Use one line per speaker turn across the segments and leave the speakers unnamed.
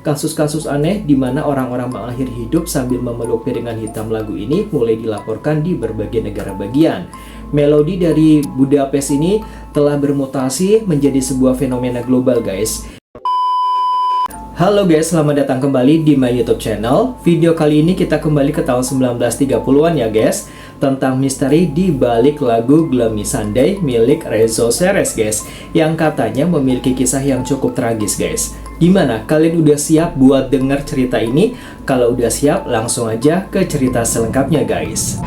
Kasus-kasus aneh di mana orang-orang mengakhiri hidup sambil memeluk piringan hitam lagu ini mulai dilaporkan di berbagai negara bagian. Melodi dari Budapest ini telah bermutasi menjadi sebuah fenomena global, guys. Halo guys, selamat datang kembali di my YouTube channel. Video kali ini kita kembali ke tahun 1930-an ya guys, tentang misteri di balik lagu Gloomy Sunday milik Rezo Serres guys, yang katanya memiliki kisah yang cukup tragis guys. Gimana? Kalian udah siap buat denger cerita ini? Kalau udah siap, langsung aja ke cerita selengkapnya guys.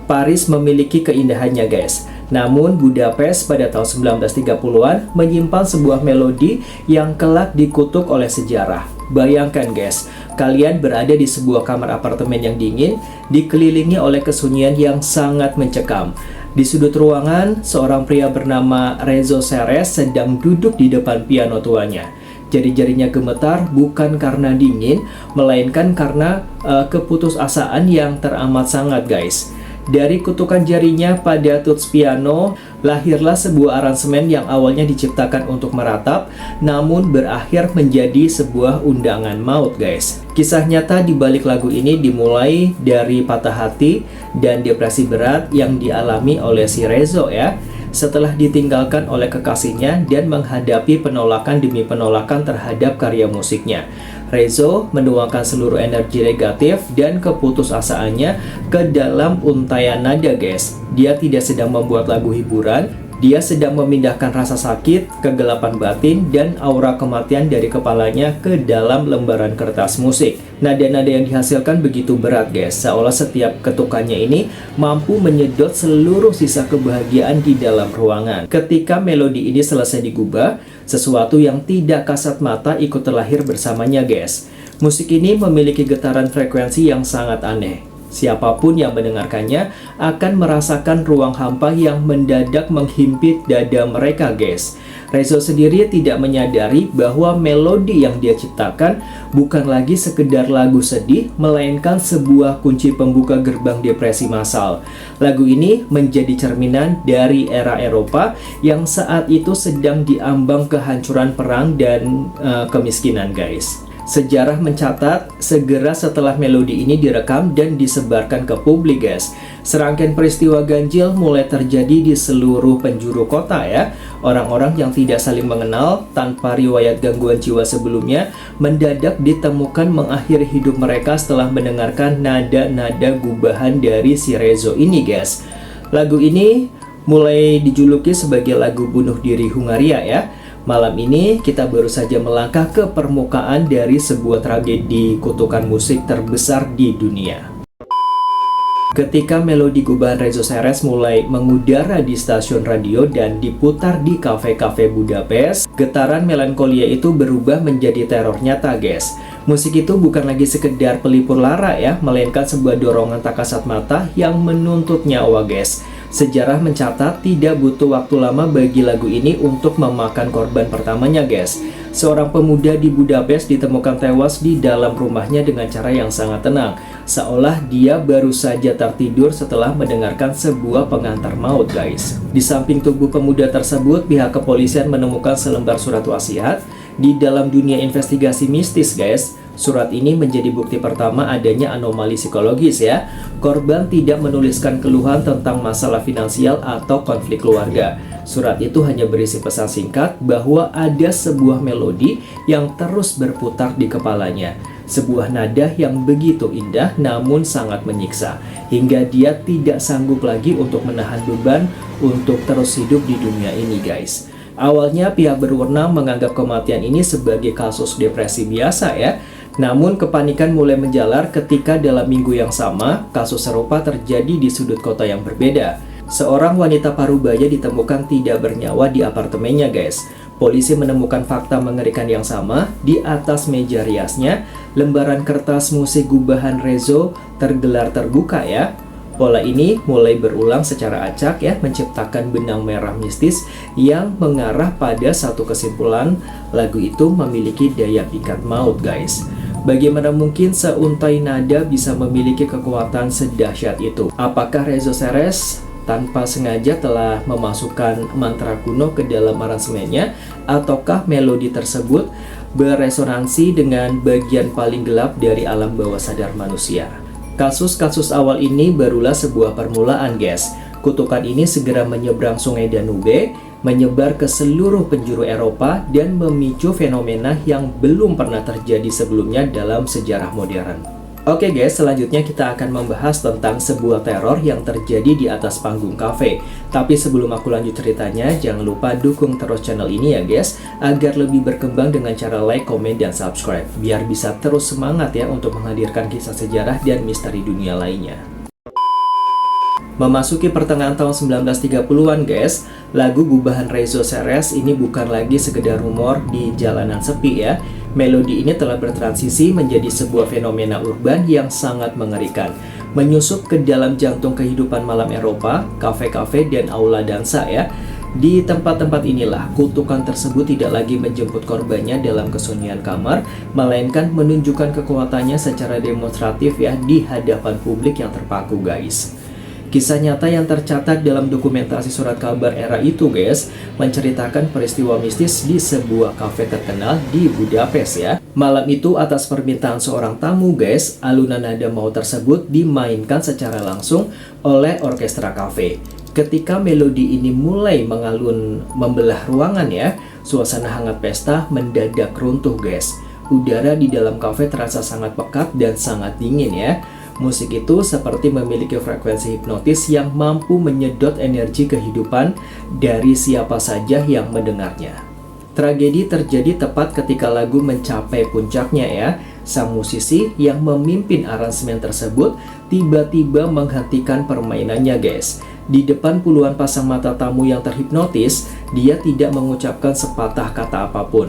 Paris memiliki keindahannya guys. Namun Budapest pada tahun 1930-an menyimpan sebuah melodi yang kelak dikutuk oleh sejarah. Bayangkan guys, kalian berada di sebuah kamar apartemen yang dingin, dikelilingi oleh kesunyian yang sangat mencekam. Di sudut ruangan, seorang pria bernama Rezo Serres sedang duduk di depan piano tuanya. Jari-jarinya gemetar bukan karena dingin, melainkan karena keputusasaan yang teramat sangat guys. Dari kutukan jarinya pada tuts piano, lahirlah sebuah aransemen yang awalnya diciptakan untuk meratap, namun berakhir menjadi sebuah undangan maut guys. Kisah nyata di balik lagu ini dimulai dari patah hati dan depresi berat yang dialami oleh si Rezo ya, setelah ditinggalkan oleh kekasihnya dan menghadapi penolakan demi penolakan terhadap karya musiknya. Rezo menuangkan seluruh energi negatif dan keputusasaannya ke dalam untaian nada guys. Dia tidak sedang membuat lagu hiburan, dia sedang memindahkan rasa sakit, kegelapan batin, dan aura kematian dari kepalanya ke dalam lembaran kertas musik. Nada-nada yang dihasilkan begitu berat guys, seolah setiap ketukannya ini mampu menyedot seluruh sisa kebahagiaan di dalam ruangan. Ketika melodi ini selesai digubah, sesuatu yang tidak kasat mata ikut terlahir bersamanya guys. Musik ini memiliki getaran frekuensi yang sangat aneh. Siapapun yang mendengarkannya akan merasakan ruang hampa yang mendadak menghimpit dada mereka guys. Rezo sendiri tidak menyadari bahwa melodi yang dia ciptakan bukan lagi sekedar lagu sedih, melainkan sebuah kunci pembuka gerbang depresi massal. Lagu ini menjadi cerminan dari era Eropa yang saat itu sedang diambang kehancuran perang dan kemiskinan guys. Sejarah mencatat, segera setelah melodi ini direkam dan disebarkan ke publik guys, serangkaian peristiwa ganjil mulai terjadi di seluruh penjuru kota ya. Orang-orang yang tidak saling mengenal tanpa riwayat gangguan jiwa sebelumnya mendadak ditemukan mengakhiri hidup mereka setelah mendengarkan nada-nada gubahan dari si Rezo ini guys. Lagu ini mulai dijuluki sebagai lagu bunuh diri Hungaria ya. Malam ini kita baru saja melangkah ke permukaan dari sebuah tragedi kutukan musik terbesar di dunia. Ketika melodi gubahan Rezo Serres mulai mengudara di stasiun radio dan diputar di kafe-kafe Budapest, getaran melankolia itu berubah menjadi teror nyata guys. Musik itu bukan lagi sekedar pelipur lara ya, melainkan sebuah dorongan tak kasat mata yang menuntut nyawa guys. Sejarah mencatat tidak butuh waktu lama bagi lagu ini untuk memakan korban pertamanya guys. Seorang pemuda di Budapest ditemukan tewas di dalam rumahnya dengan cara yang sangat tenang, seolah dia baru saja tertidur setelah mendengarkan sebuah pengantar maut guys. Di samping tubuh pemuda tersebut, pihak kepolisian menemukan selembar surat wasiat. Di dalam dunia investigasi mistis guys, surat ini menjadi bukti pertama adanya anomali psikologis ya. Korban tidak menuliskan keluhan tentang masalah finansial atau konflik keluarga. Surat itu hanya berisi pesan singkat bahwa ada sebuah melodi yang terus berputar di kepalanya. Sebuah nada yang begitu indah namun sangat menyiksa, hingga dia tidak sanggup lagi untuk menahan beban untuk terus hidup di dunia ini guys. Awalnya pihak berwenang menganggap kematian ini sebagai kasus depresi biasa ya. Namun kepanikan mulai menjalar ketika dalam minggu yang sama, kasus serupa terjadi di sudut kota yang berbeda. Seorang wanita parubaya ditemukan tidak bernyawa di apartemennya guys. Polisi menemukan fakta mengerikan yang sama. Di atas meja riasnya, lembaran kertas musik gubahan Rezo tergelar terbuka ya. Pola ini mulai berulang secara acak ya, menciptakan benang merah mistis yang mengarah pada satu kesimpulan, lagu itu memiliki daya pikat maut guys. Bagaimana mungkin seuntai nada bisa memiliki kekuatan sedahsyat itu? Apakah Rezo Seres tanpa sengaja telah memasukkan mantra kuno ke dalam aransemennya, ataukah melodi tersebut beresonansi dengan bagian paling gelap dari alam bawah sadar manusia? Kasus-kasus awal ini barulah sebuah permulaan, guys. Kutukan ini segera menyeberang sungai Danube, menyebar ke seluruh penjuru Eropa, dan memicu fenomena yang belum pernah terjadi sebelumnya dalam sejarah modern. Oke guys, selanjutnya kita akan membahas tentang sebuah teror yang terjadi di atas panggung kafe. Tapi sebelum aku lanjut ceritanya, jangan lupa dukung terus channel ini ya guys, agar lebih berkembang dengan cara like, komen, dan subscribe, biar bisa terus semangat ya untuk menghadirkan kisah sejarah dan misteri dunia lainnya. Memasuki pertengahan tahun 1930-an guys, lagu gubahan Rezo Seres ini bukan lagi sekedar rumor di jalanan sepi ya. Melodi ini telah bertransisi menjadi sebuah fenomena urban yang sangat mengerikan, menyusup ke dalam jantung kehidupan malam Eropa, kafe-kafe, dan aula dansa ya. Di tempat-tempat inilah kutukan tersebut tidak lagi menjemput korbannya dalam kesunyian kamar, melainkan menunjukkan kekuatannya secara demonstratif ya di hadapan publik yang terpaku guys. Kisah nyata yang tercatat dalam dokumentasi surat kabar era itu guys, menceritakan peristiwa mistis di sebuah kafe terkenal di Budapest ya. Malam itu atas permintaan seorang tamu guys, alunan nada maut tersebut dimainkan secara langsung oleh orkestra kafe. Ketika melodi ini mulai mengalun membelah ruangan ya, suasana hangat pesta mendadak runtuh guys. Udara di dalam kafe terasa sangat pekat dan sangat dingin ya. Musik itu seperti memiliki frekuensi hipnotis yang mampu menyedot energi kehidupan dari siapa saja yang mendengarnya. Tragedi terjadi tepat ketika lagu mencapai puncaknya ya. Sang musisi yang memimpin aransemen tersebut tiba-tiba menghentikan permainannya guys. Di depan puluhan pasang mata tamu yang terhipnotis, dia tidak mengucapkan sepatah kata apapun.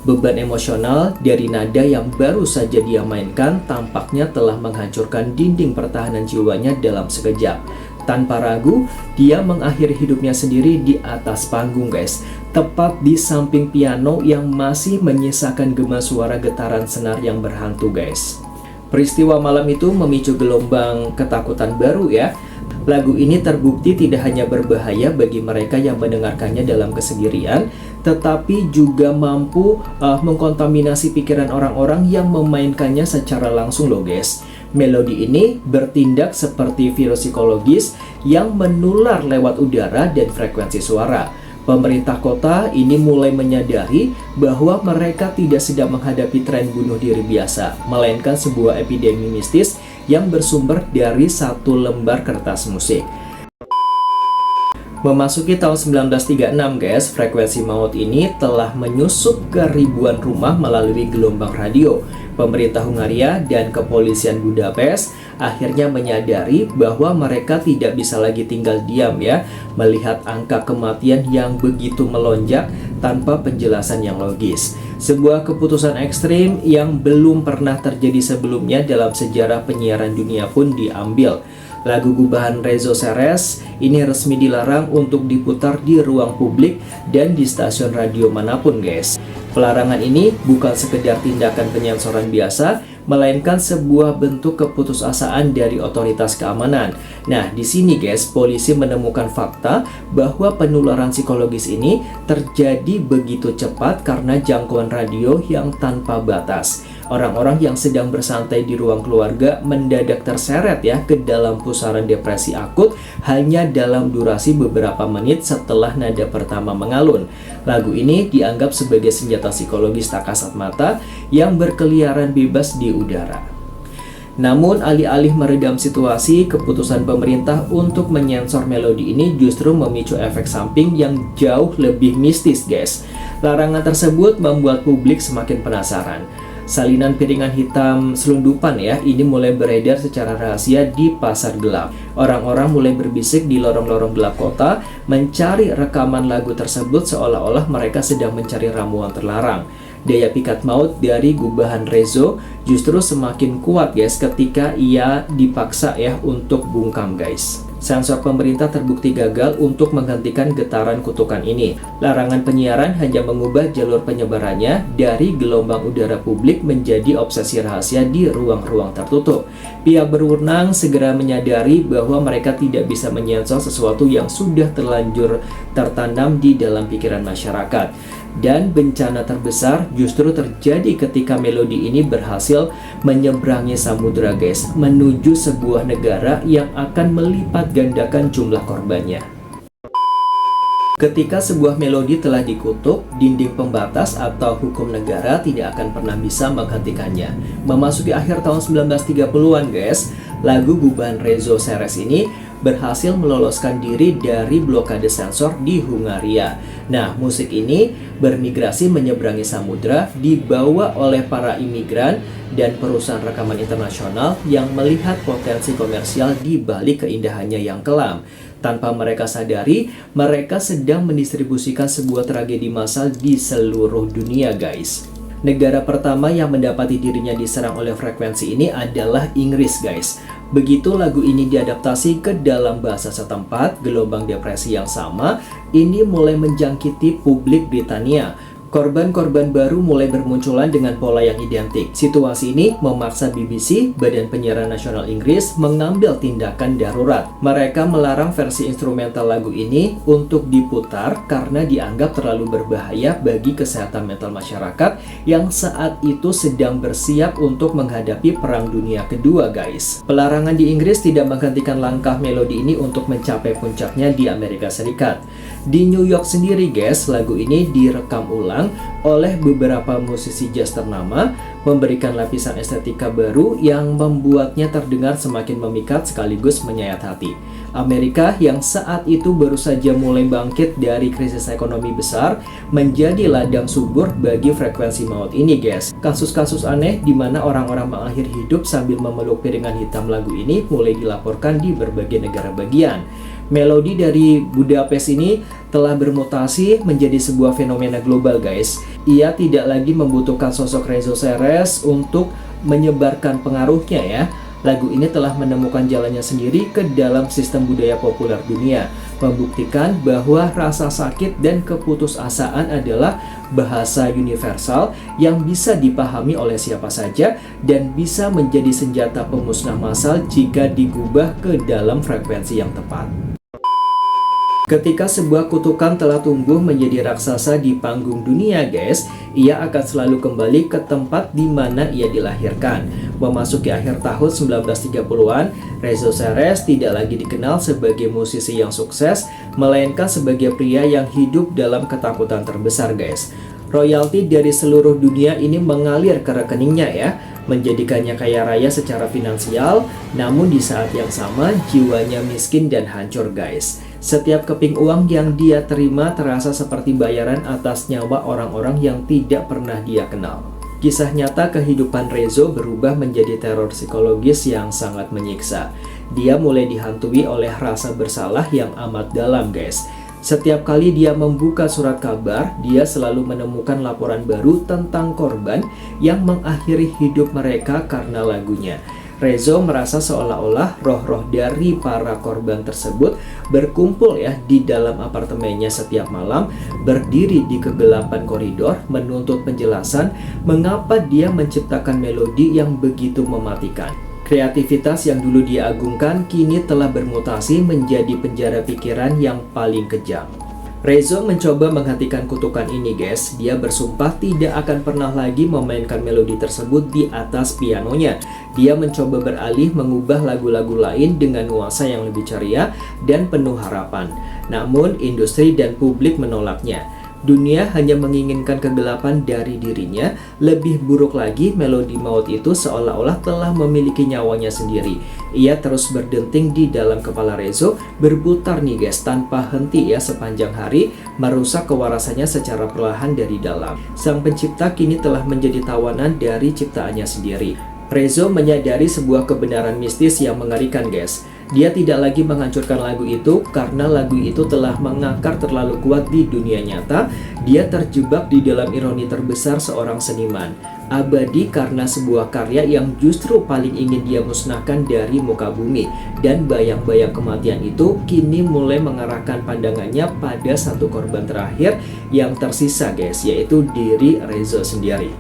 Beban emosional dari nada yang baru saja dia mainkan tampaknya telah menghancurkan dinding pertahanan jiwanya dalam sekejap. Tanpa ragu, dia mengakhiri hidupnya sendiri di atas panggung guys, tepat di samping piano yang masih menyisakan gema suara getaran senar yang berhantu guys. Peristiwa malam itu memicu gelombang ketakutan baru ya. Lagu ini terbukti tidak hanya berbahaya bagi mereka yang mendengarkannya dalam kesendirian, tetapi juga mampu mengkontaminasi pikiran orang-orang yang memainkannya secara langsung loh guys. Melodi ini bertindak seperti virus psikologis yang menular lewat udara dan frekuensi suara. Pemerintah kota ini mulai menyadari bahwa mereka tidak sedang menghadapi tren bunuh diri biasa, melainkan sebuah epidemi mistis yang bersumber dari satu lembar kertas musik. Memasuki tahun 1936 guys, frekuensi maut ini telah menyusup ke ribuan rumah melalui gelombang radio. Pemerintah Hungaria dan kepolisian Budapest akhirnya menyadari bahwa mereka tidak bisa lagi tinggal diam ya, melihat angka kematian yang begitu melonjak tanpa penjelasan yang logis. Sebuah keputusan ekstrim yang belum pernah terjadi sebelumnya dalam sejarah penyiaran dunia pun diambil. Lagu gubahan Rezo Seres ini resmi dilarang untuk diputar di ruang publik dan di stasiun radio manapun guys. Pelarangan ini bukan sekedar tindakan penyensoran biasa, melainkan sebuah bentuk keputusasaan dari otoritas keamanan. Nah, di sini guys, polisi menemukan fakta bahwa penularan psikologis ini terjadi begitu cepat karena jangkauan radio yang tanpa batas. Orang-orang yang sedang bersantai di ruang keluarga mendadak terseret ya ke dalam pusaran depresi akut hanya dalam durasi beberapa menit setelah nada pertama mengalun. Lagu ini dianggap sebagai senjata psikologis tak kasat mata yang berkeliaran bebas di udara. Namun alih-alih meredam situasi, keputusan pemerintah untuk menyensor melodi ini justru memicu efek samping yang jauh lebih mistis guys. Larangan tersebut membuat publik semakin penasaran. Salinan piringan hitam selundupan ya, ini mulai beredar secara rahasia di pasar gelap. Orang-orang mulai berbisik di lorong-lorong gelap kota, mencari rekaman lagu tersebut seolah-olah mereka sedang mencari ramuan terlarang. Daya pikat maut dari gubahan Rezo justru semakin kuat guys ketika ia dipaksa ya untuk bungkam guys. Sensor pemerintah terbukti gagal untuk menghentikan getaran kutukan ini. Larangan penyiaran hanya mengubah jalur penyebarannya dari gelombang udara publik menjadi obsesi rahasia di ruang-ruang tertutup. Pihak berwenang segera menyadari bahwa mereka tidak bisa menyensor sesuatu yang sudah terlanjur tertanam di dalam pikiran masyarakat. Dan bencana terbesar justru terjadi ketika melodi ini berhasil menyeberangi samudera guys, menuju sebuah negara yang akan melipat gandakan jumlah korbannya. Ketika sebuah melodi telah dikutuk, dinding pembatas atau hukum negara tidak akan pernah bisa menghentikannya. Memasuki akhir tahun 1930-an guys, lagu gubahan Rezo Seres ini berhasil meloloskan diri dari blokade sensor di Hungaria. Nah, musik ini bermigrasi menyeberangi samudra, dibawa oleh para imigran dan perusahaan rekaman internasional yang melihat potensi komersial di balik keindahannya yang kelam. Tanpa mereka sadari, mereka sedang mendistribusikan sebuah tragedi massal di seluruh dunia guys. Negara pertama yang mendapati dirinya diserang oleh frekuensi ini adalah Inggris guys. Begitu lagu ini diadaptasi ke dalam bahasa setempat, gelombang depresi yang sama ini mulai menjangkiti publik Britania. Korban-korban baru mulai bermunculan dengan pola yang identik. Situasi ini memaksa BBC, Badan Penyiaran Nasional Inggris, mengambil tindakan darurat. Mereka melarang versi instrumental lagu ini untuk diputar karena dianggap terlalu berbahaya bagi kesehatan mental masyarakat yang saat itu sedang bersiap untuk menghadapi Perang Dunia Kedua, guys. Pelarangan di Inggris tidak menghentikan langkah melodi ini untuk mencapai puncaknya di Amerika Serikat. Di New York sendiri, guys, lagu ini direkam ulang oleh beberapa musisi jazz ternama, memberikan lapisan estetika baru yang membuatnya terdengar semakin memikat sekaligus menyayat hati. Amerika yang saat itu baru saja mulai bangkit dari krisis ekonomi besar menjadi ladang subur bagi frekuensi maut ini, guys. Kasus-kasus aneh di mana orang-orang mengakhiri hidup sambil memeluk piringan hitam lagu ini mulai dilaporkan di berbagai negara bagian. Melodi dari Budapest ini telah bermutasi menjadi sebuah fenomena global, guys. Ia tidak lagi membutuhkan sosok Rezo Seres untuk menyebarkan pengaruhnya ya. Lagu ini telah menemukan jalannya sendiri ke dalam sistem budaya populer dunia, membuktikan bahwa rasa sakit dan keputusasaan adalah bahasa universal yang bisa dipahami oleh siapa saja dan bisa menjadi senjata pemusnah massal jika digubah ke dalam frekuensi yang tepat. Ketika sebuah kutukan telah tumbuh menjadi raksasa di panggung dunia, guys, ia akan selalu kembali ke tempat di mana ia dilahirkan. Memasuki akhir tahun 1930-an, Rezo Seres tidak lagi dikenal sebagai musisi yang sukses, melainkan sebagai pria yang hidup dalam ketakutan terbesar, guys. Royalti dari seluruh dunia ini mengalir ke rekeningnya ya, menjadikannya kaya raya secara finansial, namun di saat yang sama jiwanya miskin dan hancur, guys. Setiap keping uang yang dia terima terasa seperti bayaran atas nyawa orang-orang yang tidak pernah dia kenal. Kisah nyata kehidupan Rezo berubah menjadi teror psikologis yang sangat menyiksa. Dia mulai dihantui oleh rasa bersalah yang amat dalam, guys. Setiap kali dia membuka surat kabar, dia selalu menemukan laporan baru tentang korban yang mengakhiri hidup mereka karena lagunya. Rezo merasa seolah-olah roh-roh dari para korban tersebut berkumpul ya di dalam apartemennya setiap malam, berdiri di kegelapan koridor menuntut penjelasan mengapa dia menciptakan melodi yang begitu mematikan. Kreativitas yang dulu dia agungkan kini telah bermutasi menjadi penjara pikiran yang paling kejam. Rezo mencoba menghentikan kutukan ini, guys. Dia bersumpah tidak akan pernah lagi memainkan melodi tersebut di atas pianonya. Dia mencoba beralih mengubah lagu-lagu lain dengan nuansa yang lebih ceria dan penuh harapan. Namun, industri dan publik menolaknya. Dunia hanya menginginkan kegelapan dari dirinya. Lebih buruk lagi, melodi maut itu seolah-olah telah memiliki nyawanya sendiri. Ia terus berdenting di dalam kepala Rezo, berputar nih guys, tanpa henti ya sepanjang hari, merusak kewarasannya secara perlahan dari dalam. Sang pencipta kini telah menjadi tawanan dari ciptaannya sendiri. Rezo menyadari sebuah kebenaran mistis yang mengerikan, guys. Dia tidak lagi menghancurkan lagu itu karena lagu itu telah mengakar terlalu kuat di dunia nyata. Dia terjebak di dalam ironi terbesar seorang seniman. Abadi karena sebuah karya yang justru paling ingin dia musnahkan dari muka bumi. Dan bayang-bayang kematian itu kini mulai mengarahkan pandangannya pada satu korban terakhir yang tersisa guys, yaitu diri Rezo sendiri.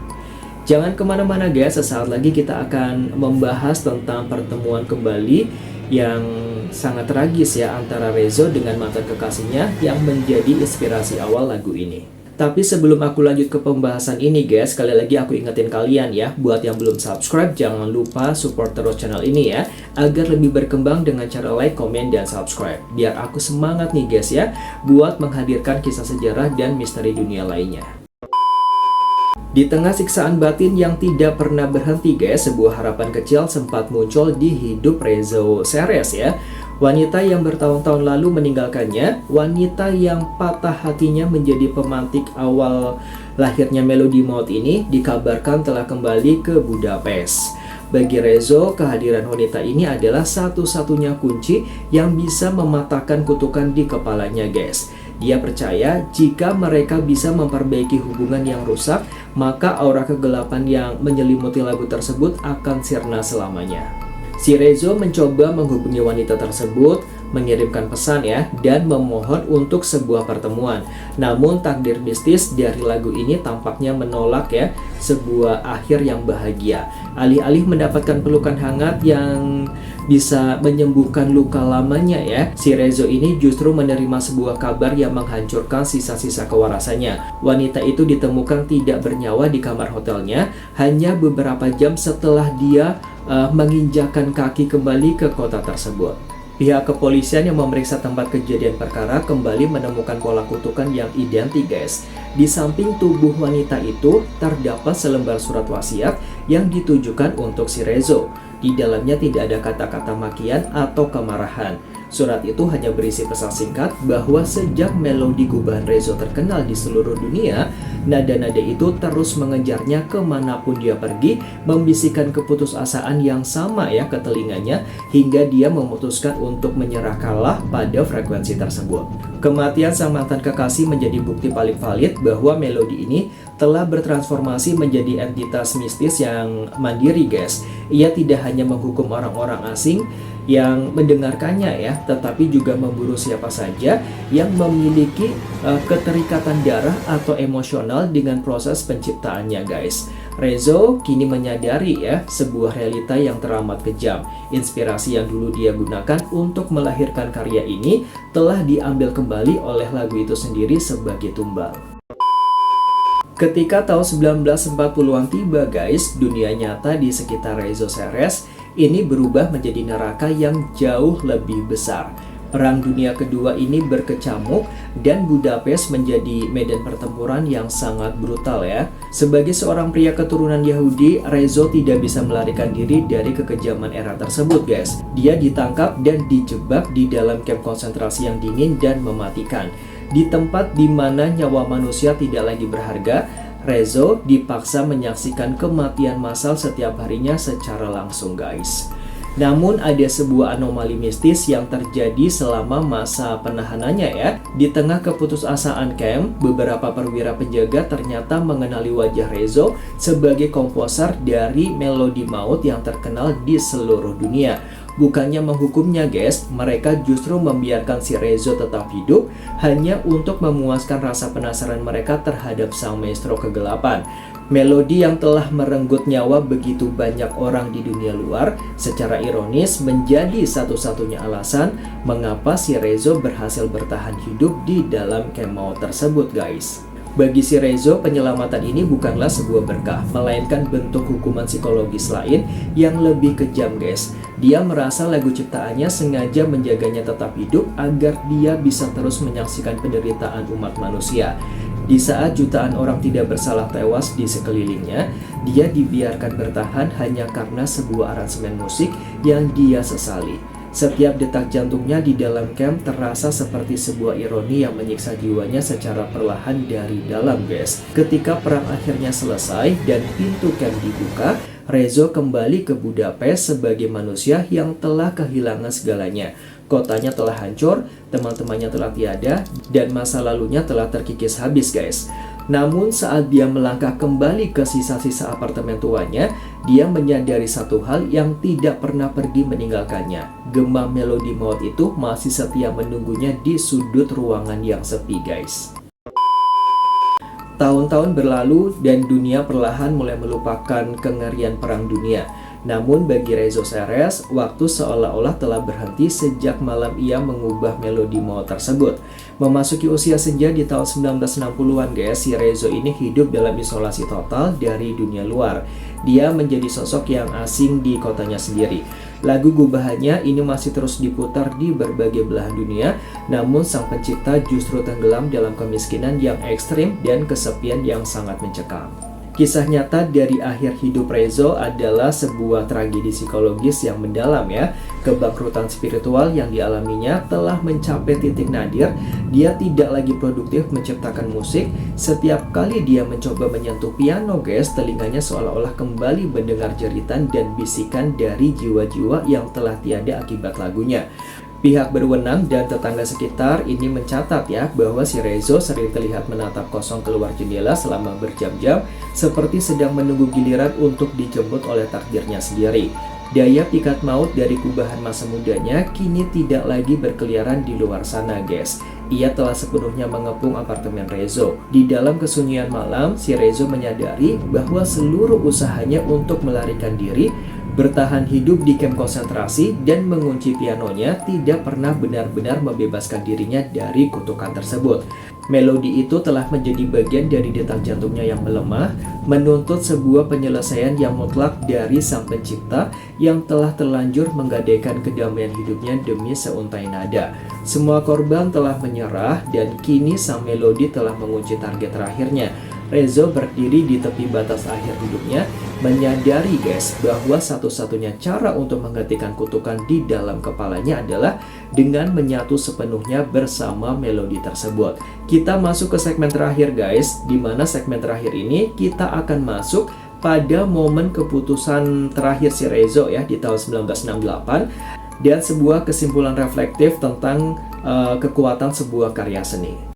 Jangan kemana-mana guys, sesaat lagi kita akan membahas tentang pertemuan kembali yang sangat tragis ya antara Rezo dengan mantan kekasihnya yang menjadi inspirasi awal lagu ini. Tapi sebelum aku lanjut ke pembahasan ini guys, sekali lagi aku ingetin kalian ya, buat yang belum subscribe jangan lupa support terus channel ini ya, agar lebih berkembang dengan cara like, komen, dan subscribe. Biar aku semangat nih guys ya, buat menghadirkan kisah sejarah dan misteri dunia lainnya. Di tengah siksaan batin yang tidak pernah berhenti guys, sebuah harapan kecil sempat muncul di hidup Rezo Seres ya. Wanita yang bertahun-tahun lalu meninggalkannya, wanita yang patah hatinya menjadi pemantik awal lahirnya melodi maut ini, dikabarkan telah kembali ke Budapest. Bagi Rezo, kehadiran wanita ini adalah satu-satunya kunci yang bisa mematahkan kutukan di kepalanya guys. Dia percaya jika mereka bisa memperbaiki hubungan yang rusak, maka aura kegelapan yang menyelimuti lagu tersebut akan sirna selamanya. Si Rezo mencoba menghubungi wanita tersebut, mengirimkan pesan ya, dan memohon untuk sebuah pertemuan. Namun takdir mistis dari lagu ini tampaknya menolak ya, sebuah akhir yang bahagia. Alih-alih mendapatkan pelukan hangat yang bisa menyembuhkan luka lamanya ya, si Rezo ini justru menerima sebuah kabar yang menghancurkan sisa-sisa kewarasannya. Wanita itu ditemukan tidak bernyawa di kamar hotelnya hanya beberapa jam setelah dia menginjakkan kaki kembali ke kota tersebut. Pihak kepolisian yang memeriksa tempat kejadian perkara kembali menemukan pola kutukan yang identik guys. Di samping tubuh wanita itu terdapat selembar surat wasiat yang ditujukan untuk si Rezo. Di dalamnya tidak ada kata-kata makian atau kemarahan. Surat itu hanya berisi pesan singkat bahwa sejak melodi gubahan Rezo terkenal di seluruh dunia, nada-nada itu terus mengejarnya kemanapun dia pergi, membisikkan keputusasaan yang sama ya ke telinganya, hingga dia memutuskan untuk menyerah kalah pada frekuensi tersebut. Kematian sang mantan kekasih menjadi bukti paling valid bahwa melodi ini telah bertransformasi menjadi entitas mistis yang mandiri guys. Ia tidak hanya menghukum orang-orang asing yang mendengarkannya ya, tetapi juga memburu siapa saja yang memiliki keterikatan darah atau emosional dengan proses penciptaannya guys. Rezo kini menyadari ya, sebuah realita yang teramat kejam. Inspirasi yang dulu dia gunakan untuk melahirkan karya ini telah diambil kembali oleh lagu itu sendiri sebagai tumbal. Ketika tahun 1940-an tiba guys, dunia nyata di sekitar Rezo Seres ini berubah menjadi neraka yang jauh lebih besar. Perang Dunia Kedua ini berkecamuk dan Budapest menjadi medan pertempuran yang sangat brutal ya. Sebagai seorang pria keturunan Yahudi, Rezo tidak bisa melarikan diri dari kekejaman era tersebut guys. Dia ditangkap dan dijebak di dalam kamp konsentrasi yang dingin dan mematikan. Di tempat di mana nyawa manusia tidak lagi berharga, Rezo dipaksa menyaksikan kematian massal setiap harinya secara langsung guys. Namun ada sebuah anomali mistis yang terjadi selama masa penahanannya ya. Di tengah keputusasaan camp, beberapa perwira penjaga ternyata mengenali wajah Rezo sebagai komposer dari melodi maut yang terkenal di seluruh dunia. Bukannya menghukumnya guys, mereka justru membiarkan si Rezo tetap hidup hanya untuk memuaskan rasa penasaran mereka terhadap sang maestro kegelapan. Melodi yang telah merenggut nyawa begitu banyak orang di dunia luar secara ironis menjadi satu-satunya alasan mengapa si Rezo berhasil bertahan hidup di dalam camp maut tersebut guys. Bagi si Rezo, penyelamatan ini bukanlah sebuah berkah, melainkan bentuk hukuman psikologis lain yang lebih kejam guys. Dia merasa lagu ciptaannya sengaja menjaganya tetap hidup agar dia bisa terus menyaksikan penderitaan umat manusia. Di saat jutaan orang tidak bersalah tewas di sekelilingnya, dia dibiarkan bertahan hanya karena sebuah aransemen musik yang dia sesali. Setiap detak jantungnya di dalam camp terasa seperti sebuah ironi yang menyiksa jiwanya secara perlahan dari dalam guys. Ketika perang akhirnya selesai dan pintu camp dibuka, Rezo kembali ke Budapest sebagai manusia yang telah kehilangan segalanya. Kotanya telah hancur, teman-temannya telah tiada, dan masa lalunya telah terkikis habis guys. Namun saat dia melangkah kembali ke sisa-sisa apartemen tuanya, dia menyadari satu hal yang tidak pernah pergi meninggalkannya. Gema melodi maut itu masih setia menunggunya di sudut ruangan yang sepi guys. Tahun-tahun berlalu dan dunia perlahan mulai melupakan kengerian Perang Dunia. Namun bagi Rezo Serres, waktu seolah-olah telah berhenti sejak malam ia mengubah melodi maut tersebut. Memasuki usia senja di tahun 1960-an guys, si Rezo ini hidup dalam isolasi total dari dunia luar. Dia menjadi sosok yang asing di kotanya sendiri. Lagu gubahannya ini masih terus diputar di berbagai belahan dunia, namun sang pencipta justru tenggelam dalam kemiskinan yang ekstrim dan kesepian yang sangat mencekam. Kisah nyata dari akhir hidup Rezo adalah sebuah tragedi psikologis yang mendalam ya. Kebangkrutan spiritual yang dialaminya telah mencapai titik nadir. Dia tidak lagi produktif menciptakan musik. Setiap kali dia mencoba menyentuh piano guys, telinganya seolah-olah kembali mendengar jeritan dan bisikan dari jiwa-jiwa yang telah tiada akibat lagunya. Pihak berwenang dan tetangga sekitar ini mencatat ya bahwa si Rezo sering terlihat menatap kosong keluar jendela selama berjam-jam seperti sedang menunggu giliran untuk dijemput oleh takdirnya sendiri. Daya pikat maut dari gubahan masa mudanya kini tidak lagi berkeliaran di luar sana guys. Ia telah sepenuhnya mengepung apartemen Rezo. Di dalam kesunyian malam, si Rezo menyadari bahwa seluruh usahanya untuk melarikan diri, bertahan hidup di kamp konsentrasi, dan mengunci pianonya tidak pernah benar-benar membebaskan dirinya dari kutukan tersebut. Melodi itu telah menjadi bagian dari detak jantungnya yang melemah, menuntut sebuah penyelesaian yang mutlak dari sang pencipta yang telah terlanjur menggadaikan kedamaian hidupnya demi seuntai nada. Semua korban telah menyerah dan kini sang melodi telah mengunci target terakhirnya. Rezo berdiri di tepi batas akhir hidupnya, menyadari guys bahwa satu-satunya cara untuk menghentikan kutukan di dalam kepalanya adalah dengan menyatu sepenuhnya bersama melodi tersebut. Kita masuk ke segmen terakhir guys, di mana segmen terakhir ini kita akan masuk pada momen keputusan terakhir si Rezo ya di tahun 1968 dan sebuah kesimpulan reflektif tentang kekuatan sebuah karya seni.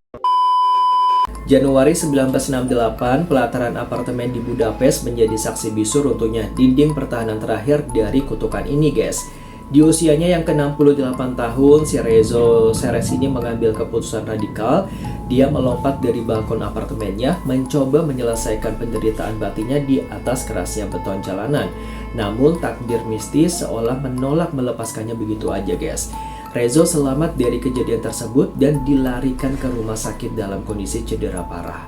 Januari 1968, pelataran apartemen di Budapest menjadi saksi bisu runtuhnya dinding pertahanan terakhir dari kutukan ini guys. Di usianya yang ke-68 tahun, si Rezo Serres ini mengambil keputusan radikal. Dia melompat dari balkon apartemennya, mencoba menyelesaikan penderitaan batinnya di atas kerasnya beton jalanan. Namun takdir mistis seolah menolak melepaskannya begitu aja guys. Rezo selamat dari kejadian tersebut dan dilarikan ke rumah sakit dalam kondisi cedera parah.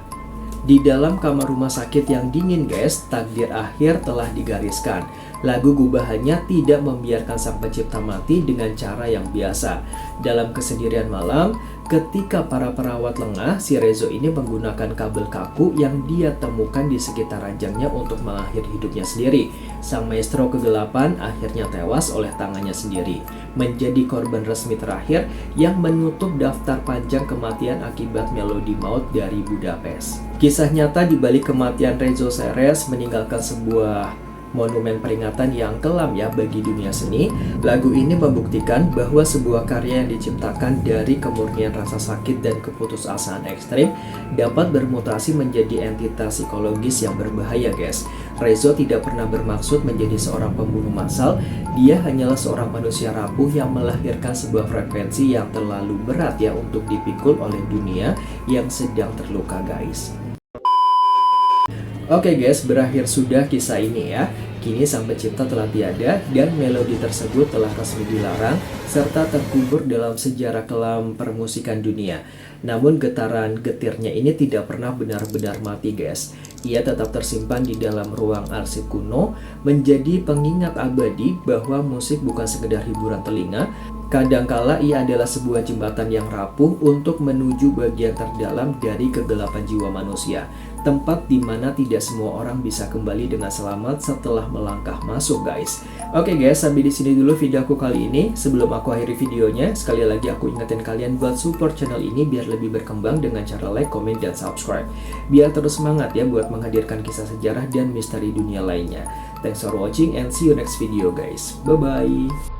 Di dalam kamar rumah sakit yang dingin guys, takdir akhir telah digariskan. Lagu gubahannya tidak membiarkan sang pencipta mati dengan cara yang biasa. Dalam kesendirian malam, ketika para perawat lengah, si Rezo ini menggunakan kabel kaku yang dia temukan di sekitar ranjangnya untuk mengakhiri hidupnya sendiri. Sang maestro kegelapan akhirnya tewas oleh tangannya sendiri, menjadi korban resmi terakhir yang menutup daftar panjang kematian akibat melodi maut dari Budapest. Kisah nyata di balik kematian Rezo Serres meninggalkan sebuah monumen peringatan yang kelam ya bagi dunia seni. Lagu ini membuktikan bahwa sebuah karya yang diciptakan dari kemurnian rasa sakit dan keputusasaan ekstrim dapat bermutasi menjadi entitas psikologis yang berbahaya guys. Rezo tidak pernah bermaksud menjadi seorang pembunuh massal. Dia hanyalah seorang manusia rapuh yang melahirkan sebuah frekuensi yang terlalu berat ya untuk dipikul oleh dunia yang sedang terluka guys. Oke guys, berakhir sudah kisah ini ya. Kini sang pencipta telah tiada dan melodi tersebut telah resmi dilarang serta terkubur dalam sejarah kelam permusikan dunia. Namun getaran getirnya ini tidak pernah benar-benar mati guys. Ia tetap tersimpan di dalam ruang arsip kuno, menjadi pengingat abadi bahwa musik bukan sekedar hiburan telinga. Kadangkala ia adalah sebuah jembatan yang rapuh untuk menuju bagian terdalam dari kegelapan jiwa manusia. Tempat di mana tidak semua orang bisa kembali dengan selamat setelah melangkah masuk guys. Oke guys, sampai di sini dulu video aku kali ini. Sebelum aku akhiri videonya, sekali lagi aku ingetin kalian buat support channel ini biar lebih berkembang dengan cara like, comment, dan subscribe. Biar terus semangat ya buat menghadirkan kisah sejarah dan misteri dunia lainnya. Thanks for watching and see you next video guys. Bye-bye.